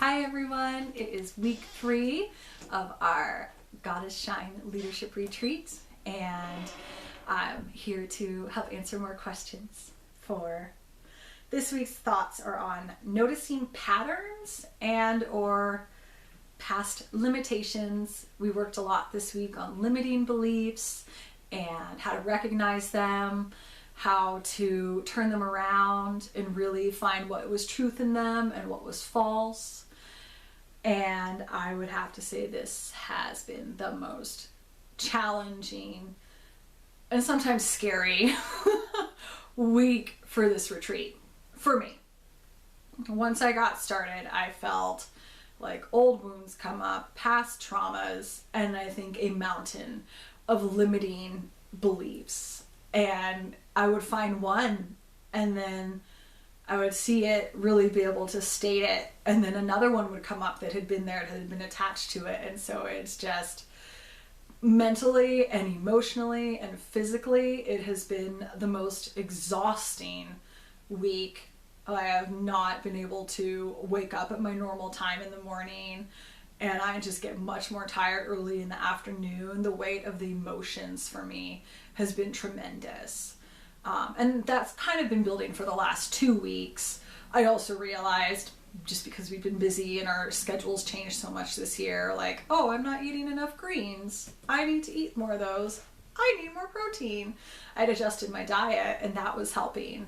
Hi everyone, it is week 3 of our Goddess Shine Leadership Retreat, and I'm here to help answer more questions. For this week's thoughts are on noticing patterns and or past limitations. We worked a lot this week on limiting beliefs and how to recognize them, how to turn them around and really find what was truth in them and what was false. And I would have to say this has been the most challenging and sometimes scary week for this retreat for me. Once I got started, I felt like old wounds come up, past traumas, and I think a mountain of limiting beliefs. And I would find one, and then I would see it, really be able to state it, and then another one would come up that had been there, that had been attached to it. And so it's just mentally and emotionally and physically, it has been the most exhausting week. I have not been able to wake up at my normal time in the morning, and I just get much more tired early in the afternoon. The weight of the emotions for me has been tremendous. And that's kind of been building for the last 2 weeks. I also realized, just because we've been busy and our schedules changed so much this year, like, oh, I'm not eating enough greens. I need to eat more of those. I need more protein. I'd adjusted my diet and that was helping.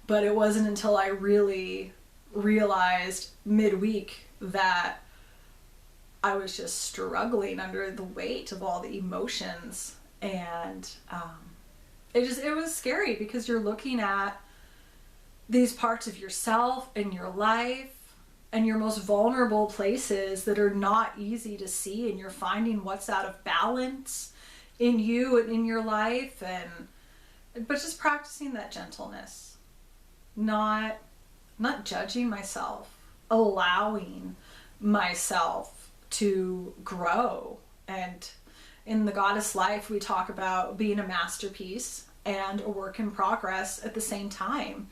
But it wasn't until I really realized midweek that I was just struggling under the weight of all the emotions. And it was scary, because you're looking at these parts of yourself and your life and your most vulnerable places that are not easy to see, and you're finding what's out of balance in you and in your life, but just practicing that gentleness, not judging myself, allowing myself to grow. And in the Goddess life, we talk about being a masterpiece and a work in progress at the same time.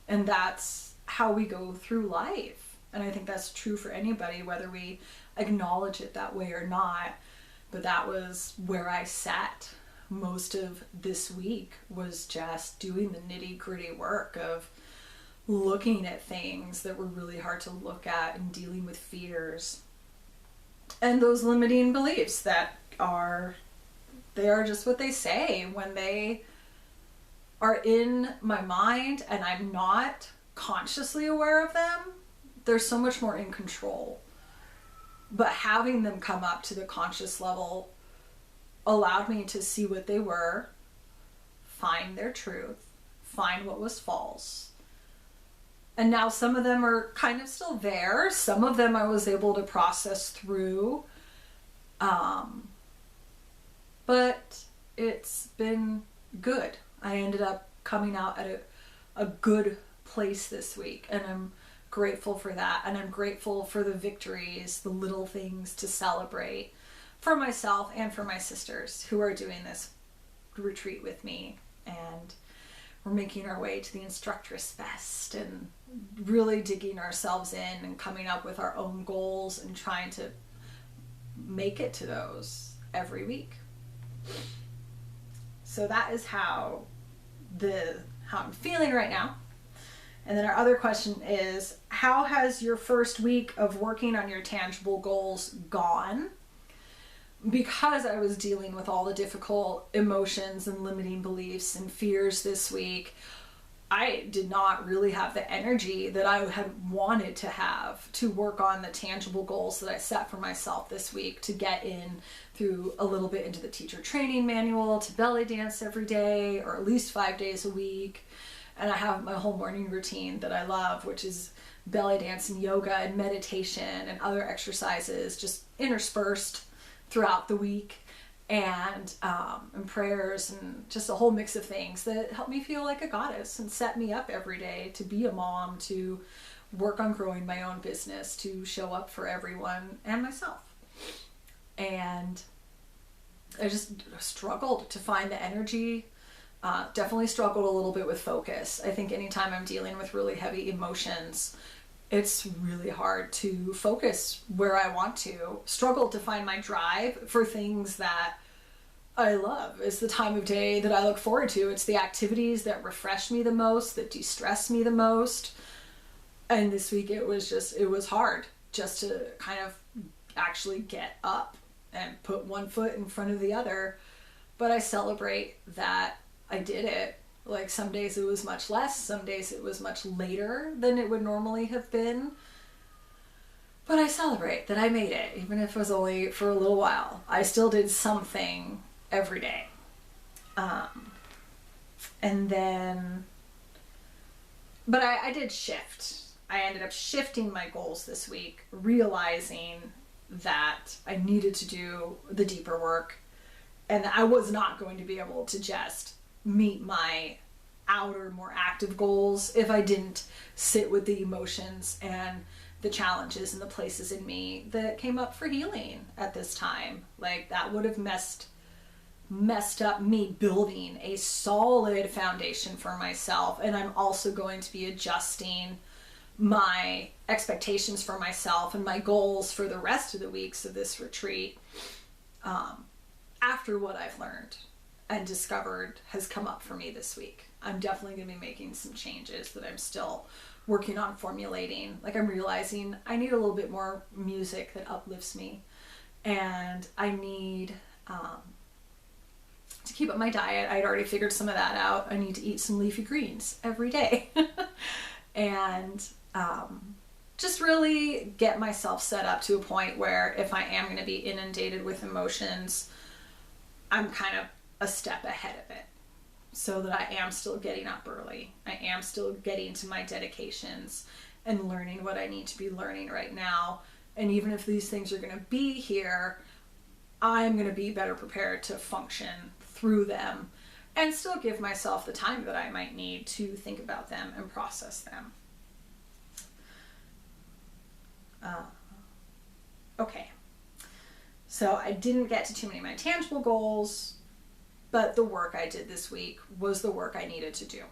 And that's how we go through life. And I think that's true for anybody, whether we acknowledge it that way or not. But that was where I sat most of this week, was just doing the nitty-gritty work of looking at things that were really hard to look at and dealing with fears and those limiting beliefs that are just what they say when they are in my mind and I'm not consciously aware of them. They're so much more in control. But having them come up to the conscious level allowed me to see what they were, find their truth, find what was false. And now some of them are kind of still there. Some of them I was able to process through. But it's been good. I ended up coming out at a good place this week, and I'm grateful for that. And I'm grateful for the victories, the little things to celebrate for myself and for my sisters who are doing this retreat with me. And we're making our way to the Instructress Fest and really digging ourselves in and coming up with our own goals and trying to make it to those every week. So that is how I'm feeling right now. And then our other question is, how has your first week of working on your tangible goals gone? Because I was dealing with all the difficult emotions and limiting beliefs and fears this week, I did not really have the energy that I had wanted to have to work on the tangible goals that I set for myself this week, to get in through a little bit into the teacher training manual, to belly dance every day or at least 5 days a week. And I have my whole morning routine that I love, which is belly dance and yoga and meditation and other exercises just interspersed throughout the week, and prayers, and just a whole mix of things that help me feel like a goddess and set me up every day to be a mom, to work on growing my own business, to show up for everyone and myself. And I just struggled to find the energy, definitely struggled a little bit with focus. I think anytime I'm dealing with really heavy emotions, it's really hard to focus where I want to, struggle to find my drive for things that I love. It's the time of day that I look forward to. It's the activities that refresh me the most, that de-stress me the most. And this week it was hard just to kind of actually get up and put one foot in front of the other. But I celebrate that I did it. Like, some days it was much less, some days it was much later than it would normally have been. But I celebrate that I made it, even if it was only for a little while. I still did something every day. And then, but I did shift. I ended up shifting my goals this week, realizing that I needed to do the deeper work, and I was not going to be able to just meet my outer, more active goals if I didn't sit with the emotions and the challenges and the places in me that came up for healing at this time. Like, that would have messed up me building a solid foundation for myself. And I'm also going to be adjusting my expectations for myself and my goals for the rest of the weeks of this retreat, after what I've learned and discovered has come up for me this week. I'm definitely going to be making some changes that I'm still working on formulating. Like, I'm realizing I need a little bit more music that uplifts me, and I need to keep up my diet. I'd already figured some of that out. I need to eat some leafy greens every day and just really get myself set up to a point where if I am going to be inundated with emotions, I'm kind of a step ahead of it, so that I am still getting up early. I am still getting to my dedications and learning what I need to be learning right now. And even if these things are going to be here, I'm going to be better prepared to function through them and still give myself the time that I might need to think about them and process them. Okay. So I didn't get to too many of my tangible goals, but the work I did this week was the work I needed to do.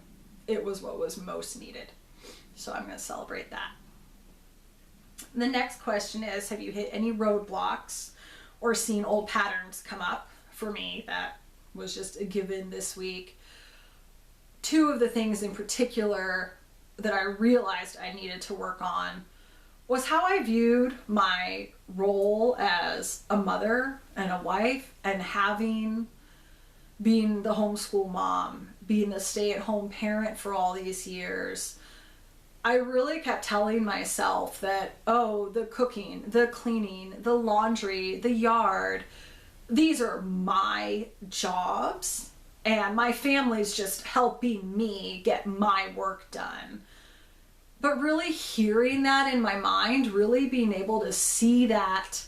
It was what was most needed. So I'm going to celebrate that. The next question is, have you hit any roadblocks or seen old patterns come up? For me, that was just a given this week. Two of the things in particular that I realized I needed to work on was how I viewed my role as a mother and a wife, and being the homeschool mom, being the stay-at-home parent for all these years. I really kept telling myself that, oh, the cooking, the cleaning, the laundry, the yard, these are my jobs, and my family's just helping me get my work done. But really hearing that in my mind, really being able to see that,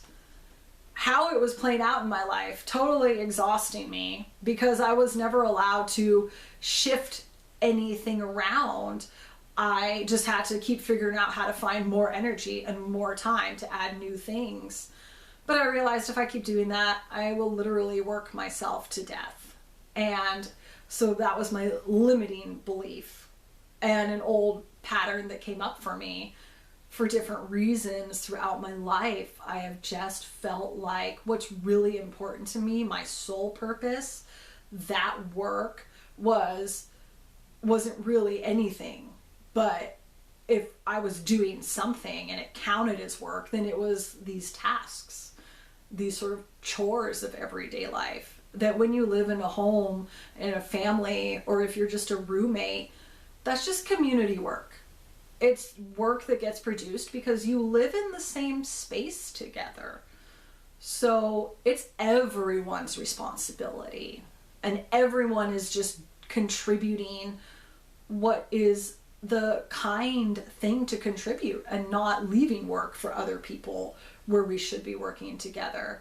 how it was playing out in my life, totally exhausting me, because I was never allowed to shift anything around. I just had to keep figuring out how to find more energy and more time to add new things. But I realized if I keep doing that, I will literally work myself to death. And so that was my limiting belief, and an old pattern that came up for me for different reasons throughout my life. I have just felt like what's really important to me, my soul purpose, that work wasn't really anything. But if I was doing something and it counted as work, then it was these tasks, these sort of chores of everyday life, that when you live in a home, in a family, or if you're just a roommate, that's just community work. It's work that gets produced because you live in the same space together. So it's everyone's responsibility, and everyone is just contributing what is the kind thing to contribute, and not leaving work for other people where we should be working together.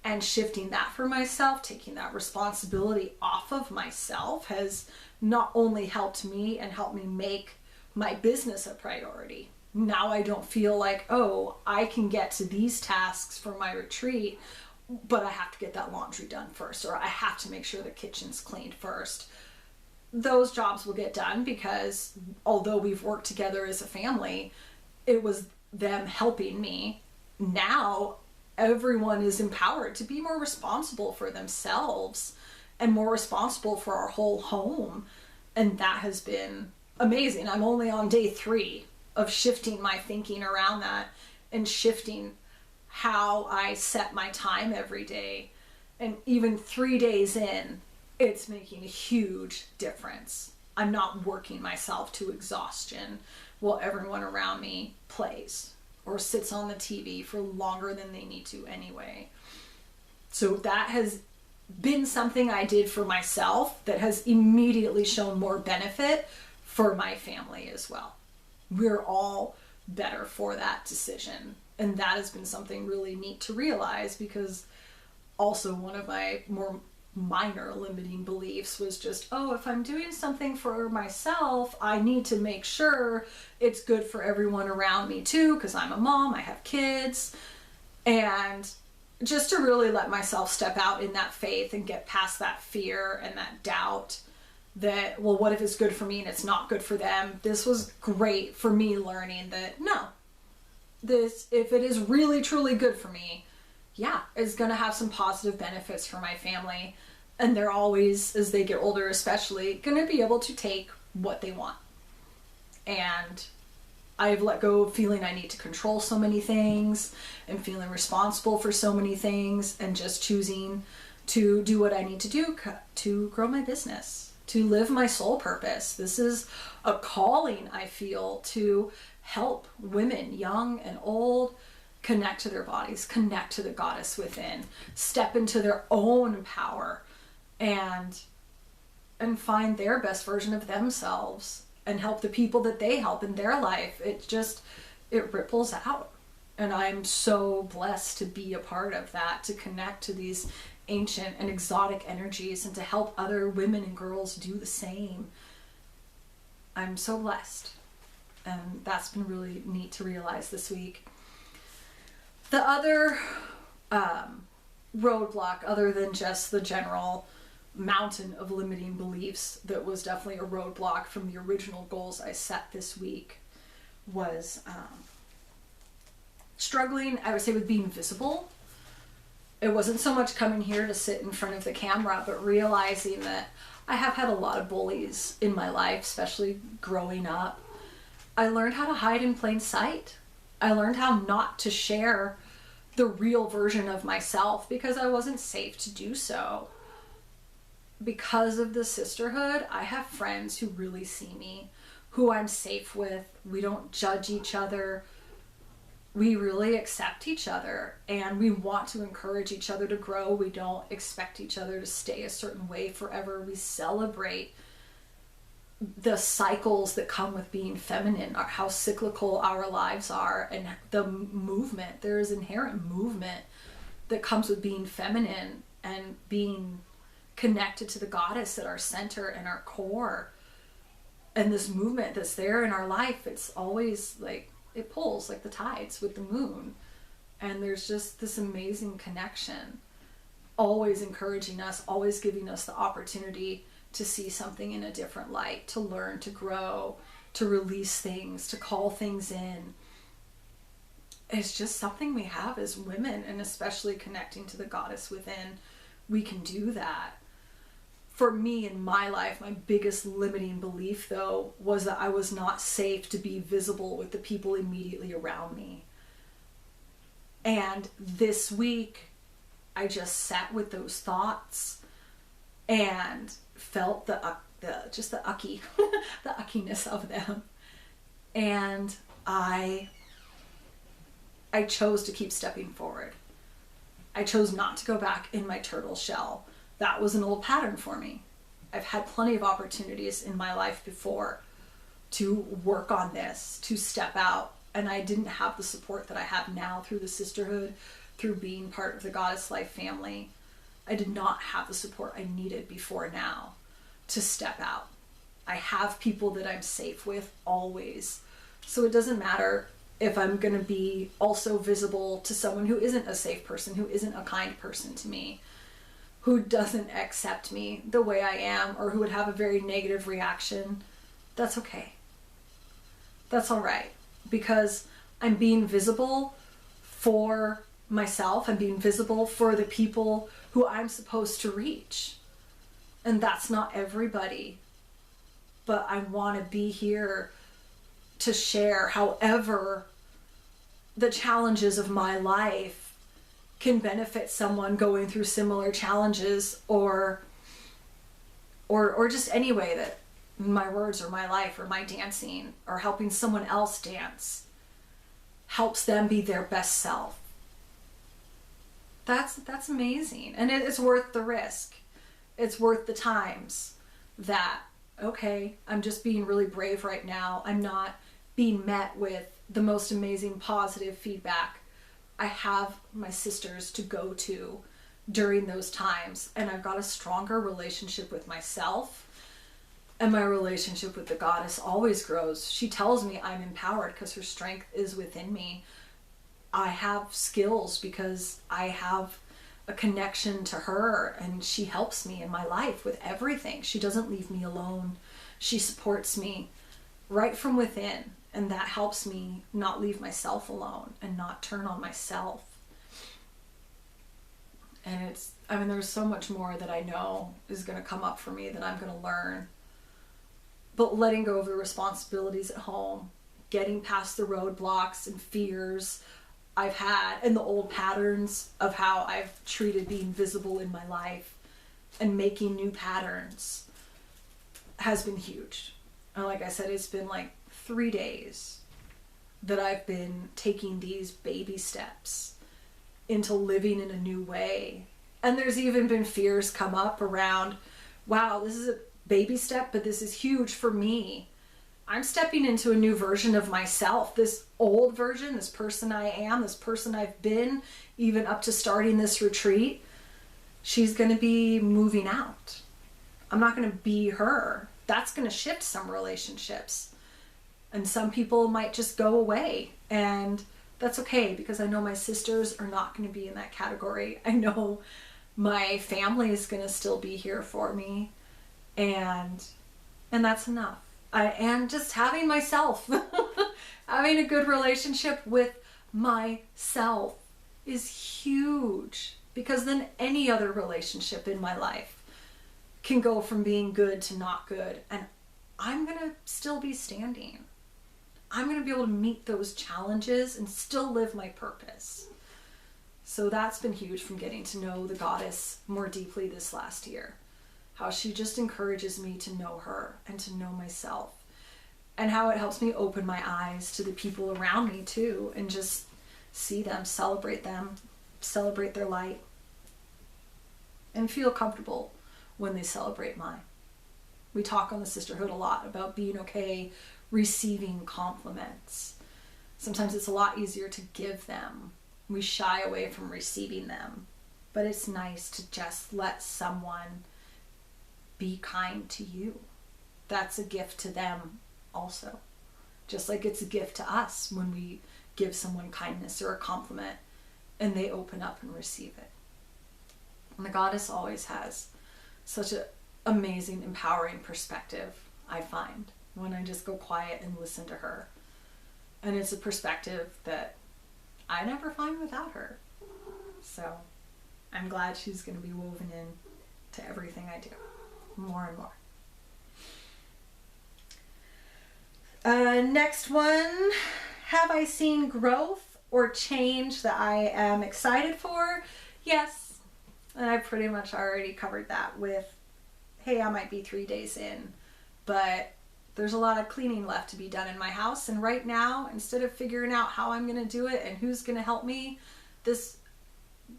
And shifting that for myself, taking that responsibility off of myself, has not only helped me and helped me make my business a priority. Now I don't feel like, oh, I can get to these tasks for my retreat, but I have to get that laundry done first, or I have to make sure the kitchen's cleaned first. Those jobs will get done because although we've worked together as a family, it was them helping me. Now everyone is empowered to be more responsible for themselves and more responsible for our whole home. And that has been amazing. I'm only on day 3 of shifting my thinking around that and shifting how I set my time every day. And even 3 days in, it's making a huge difference. I'm not working myself to exhaustion while everyone around me plays or sits on the TV for longer than they need to anyway. So that has been something I did for myself that has immediately shown more benefit for my family as well. We're all better for that decision. And that has been something really neat to realize, because also one of my more minor limiting beliefs was just, oh, if I'm doing something for myself, I need to make sure it's good for everyone around me too, because I'm a mom, I have kids. And just to really let myself step out in that faith and get past that fear and that doubt that, well, what if it's good for me and it's not good for them? This was great for me learning that no, this, if it is really truly good for me, yeah, it's going to have some positive benefits for my family. And they're always, as they get older especially, going to be able to take what they want. And I've let go of feeling I need to control so many things and feeling responsible for so many things, and just choosing to do what I need to do to grow my business, to live my soul purpose. This is a calling I feel to help women, young and old, connect to their bodies, connect to the goddess within, step into their own power, and find their best version of themselves and help the people that they help in their life. It ripples out. And I'm so blessed to be a part of that, to connect to these ancient and exotic energies and to help other women and girls do the same. I'm so blessed. And that's been really neat to realize this week. The other roadblock, other than just the general mountain of limiting beliefs that was definitely a roadblock from the original goals I set this week, was struggling, I would say, with being visible. It wasn't so much coming here to sit in front of the camera, but realizing that I have had a lot of bullies in my life, especially growing up. I learned how to hide in plain sight. I learned how not to share the real version of myself because I wasn't safe to do so. Because of the sisterhood, I have friends who really see me, who I'm safe with. We don't judge each other. We really accept each other, and we want to encourage each other to grow. We don't expect each other to stay a certain way forever. We celebrate the cycles that come with being feminine, how cyclical our lives are, and the movement. There is inherent movement that comes with being feminine and being connected to the goddess at our center and our core. And this movement that's there in our life, it's always like, it pulls like the tides with the moon. And there's just this amazing connection, always encouraging us, always giving us the opportunity to see something in a different light, to learn, to grow, to release things, to call things in. It's just something we have as women, and especially connecting to the goddess within, we can do that. For me in my life, my biggest limiting belief though was that I was not safe to be visible with the people immediately around me. And this week, I just sat with those thoughts and felt the ucky, the uckiness of them. And I chose to keep stepping forward. I chose not to go back in my turtle shell. That was an old pattern for me. I've had plenty of opportunities in my life before to work on this, to step out, and I didn't have the support that I have now through the sisterhood, through being part of the Goddess Life family. I did not have the support I needed before now to step out. I have people that I'm safe with always. So it doesn't matter if I'm going to be also visible to someone who isn't a safe person, who isn't a kind person to me, who doesn't accept me the way I am, or who would have a very negative reaction. That's okay. That's all right, because I'm being visible for myself. I'm being visible for the people who I'm supposed to reach. And that's not everybody. But I want to be here to share however the challenges of my life can benefit someone going through similar challenges, or just any way that my words or my life or my dancing or helping someone else dance helps them be their best self. That's amazing. And it's worth the risk. It's worth the times that, okay, I'm just being really brave right now. I'm not being met with the most amazing positive feedback. I have my sisters to go to during those times, and I've got a stronger relationship with myself, and my relationship with the goddess always grows. She tells me I'm empowered because her strength is within me. I have skills because I have a connection to her, and she helps me in my life with everything. She doesn't leave me alone. She supports me right from within, and that helps me not leave myself alone and not turn on myself. And there's so much more that I know is going to come up for me that I'm going to learn. But letting go of the responsibilities at home, getting past the roadblocks and fears I've had and the old patterns of how I've treated being visible in my life, and making new patterns has been huge. And like I said, it's been like 3 days that I've been taking these baby steps into living in a new way. And there's even been fears come up around, wow, this is a baby step, but this is huge for me. I'm stepping into a new version of myself. This old version, this person I am, this person I've been, even up to starting this retreat, she's going to be moving out. I'm not going to be her. That's going to shift some relationships. And some people might just go away. And that's okay, because I know my sisters are not going to be in that category. I know my family is going to still be here for me. And that's enough. And just having myself, having a good relationship with myself is huge, because then any other relationship in my life can go from being good to not good, and I'm going to still be standing. I'm going to be able to meet those challenges and still live my purpose. So that's been huge from getting to know the goddess more deeply this last year. How she just encourages me to know her and to know myself, and how it helps me open my eyes to the people around me too, and just see them, celebrate their light, and feel comfortable when they celebrate mine. We talk on the Sisterhood a lot about being okay receiving compliments. Sometimes it's a lot easier to give them. We shy away from receiving them, but it's nice to just let someone be kind to you. That's a gift to them also. Just like it's a gift to us when we give someone kindness or a compliment and they open up and receive it. And the goddess always has such an amazing, empowering perspective, I find, when I just go quiet and listen to her. And it's a perspective that I never find without her. So I'm glad she's going to be woven in to everything I do. More and more. Next one. Have I seen growth or change that I am excited for? Yes. And I pretty much already covered that with, hey, I might be 3 days in, but there's a lot of cleaning left to be done in my house. And right now, instead of figuring out how I'm going to do it and who's going to help me, this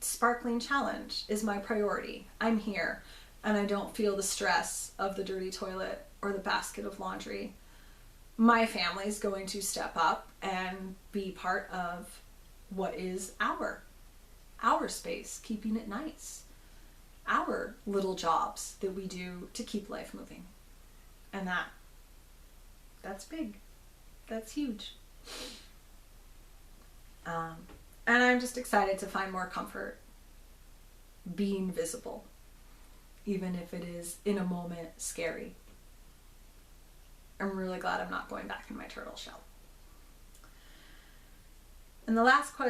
sparkling challenge is my priority. I'm here. And I don't feel the stress of the dirty toilet or the basket of laundry. My family's going to step up and be part of what is our space, keeping it nice. Our little jobs that we do to keep life moving. And that's big. That's huge. And I'm just excited to find more comfort being visible, even if it is in a moment scary. I'm really glad I'm not going back in my turtle shell. the last question